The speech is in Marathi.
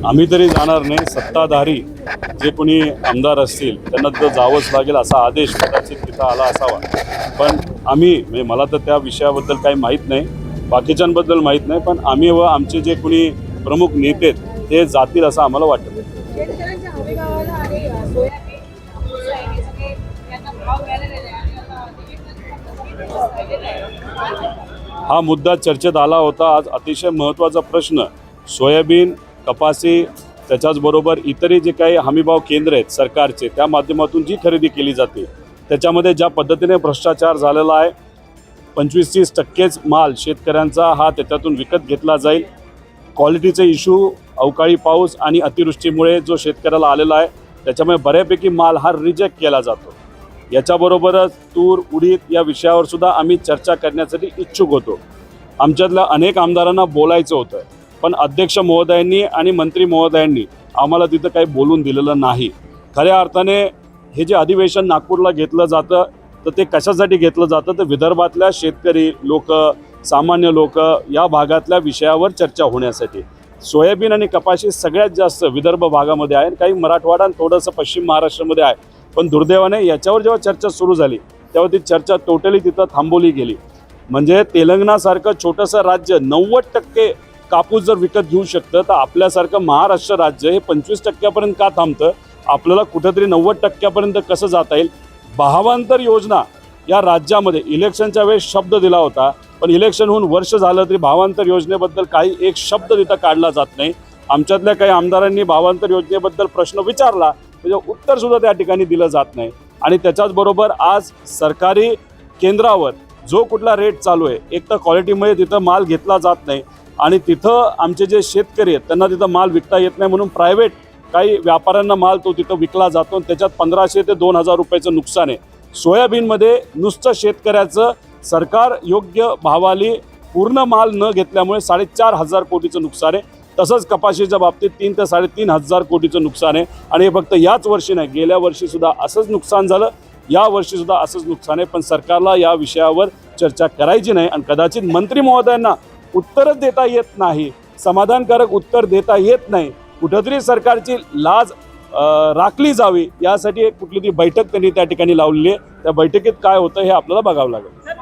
आम्ही तरी जाणार नाही, सत्ताधारी जे कोणी आमदार असतील त्यांना तिथं जावंच लागेल असा आदेश कदाचित तिथं आला असावा। पण आम्ही म्हणजे मला तर त्या विषयाबद्दल काही माहीत नाही, बाकीच्यांबद्दल माहीत नाही, पण आम्ही व आमचे जे कोणी प्रमुख नेते ते जातील असं आम्हाला वाटतं। हा मुद्दा चर्चेत आला होता। आज अतिशय महत्त्वाचा प्रश्न सोयाबीन, कपासी, त्याच्याचबरोबर इतरही जे काही हमीभाव केंद्र आहेत सरकारचे त्या माध्यमातून जी खरेदी केली जाते त्याच्यामध्ये ज्या पद्धतीने भ्रष्टाचार झालेला आहे, 25-30% माल शेतकऱ्यांचा हा त्याच्यातून विकत घेतला जाईल। क्वालिटीचे इश्यू, अवकाळी पाऊस आणि अतिवृष्टीमुळे जो शेतकऱ्याला आलेला आहे त्याच्यामुळे बऱ्यापैकी माल हा रिजेक्ट केला जातो। याच्याबरोबरच तूर, उडीद या विषयावर सुद्धा आम्ही चर्चा करण्यासाठी इच्छुक होतो। आमच्यातल्या अनेक आमदारांना बोलायचं होतं, पण अध्यक्ष महोदयांनी आणि मंत्री महोदयांनी आम्हाला तिथं काही बोलून दिलेलं नाही। खऱ्या अर्थाने हे जे अधिवेशन नागपूरला घेतलं जातं तर ते कशासाठी घेतलं जातं तर विदर्भातल्या शेतकरी लोक, सामान्य लोक या भागातल्या विषयावर चर्चा होण्यासाठी। सोयाबीन आणि कपाशी सगळ्यात जास्त विदर्भ भागामध्ये आहे, काही मराठवाडा आणि थोडंसं पश्चिम महाराष्ट्रामध्ये आहे, पण दुर्दैवाने याच्यावर जेव्हा चर्चा सुरू झाली तेव्हा ती चर्चा टोटली तिथं थांबवली गेली। म्हणजे तेलंगणासारखं छोटंसं राज्य 90% कापूस जर विकत घेऊ शकतं तर आपल्यासारखं महाराष्ट्र राज्य हे 25% का थांबतं? आपल्याला कुठेतरी 90% कसं जाता येईल? भावांतर योजना या राज्यामध्ये इलेक्शनच्या वेळेस शब्द दिला होता, पण इलेक्शन होऊन वर्ष झालं तरी भावांतर योजनेबद्दल काही एक शब्द तिथं काढला जात नाही। आमच्यातल्या काही आमदारांनी भावांतर योजनेबद्दल प्रश्न विचारला, त्याचं उत्तरसुद्धा त्या ठिकाणी दिलं जात नाही। आणि त्याच्याचबरोबर आज सरकारी केंद्रावर जो कुठला रेट चालू आहे, एक तर क्वालिटीमध्ये तिथं माल घेतला जात नाही आणि तिथं आमचे जे शेतकरी आहेत त्यांना तिथं माल विकता येत नाही, म्हणून प्रायव्हेट काही व्यापाऱ्यांना माल तो तिथं विकला जातो आणि त्याच्यात 1500 ते 2000 रुपयाचं नुकसान आहे। सोयाबीनमध्ये नुसतं शेतकऱ्याचं सरकार योग्य भावाली पूर्ण माल न घेतल्यामुळे 4500 कोटीचं नुकसान आहे। तसंच कपाशीच्या बाबतीत 3 ते 3500 कोटीचं नुकसान आहे। आणि हे फक्त याच वर्षी नाही, गेल्या वर्षीसुद्धा असंच नुकसान झालं, या वर्षीसुद्धा असंच नुकसान आहे। पण सरकारला या विषयावर चर्चा करायची नाही आणि कदाचित मंत्री महोदयांना उत्तरच देता येत नाही, समाधानकारक उत्तर देता येत नाही। कुठेतरी सरकारची लाज राखली जावी यासाठी एक कुठली ती बैठक त्यांनी त्या ठिकाणी लावलेली आहे। त्या बैठकीत काय होतं हे आपल्याला बघावं लागेल।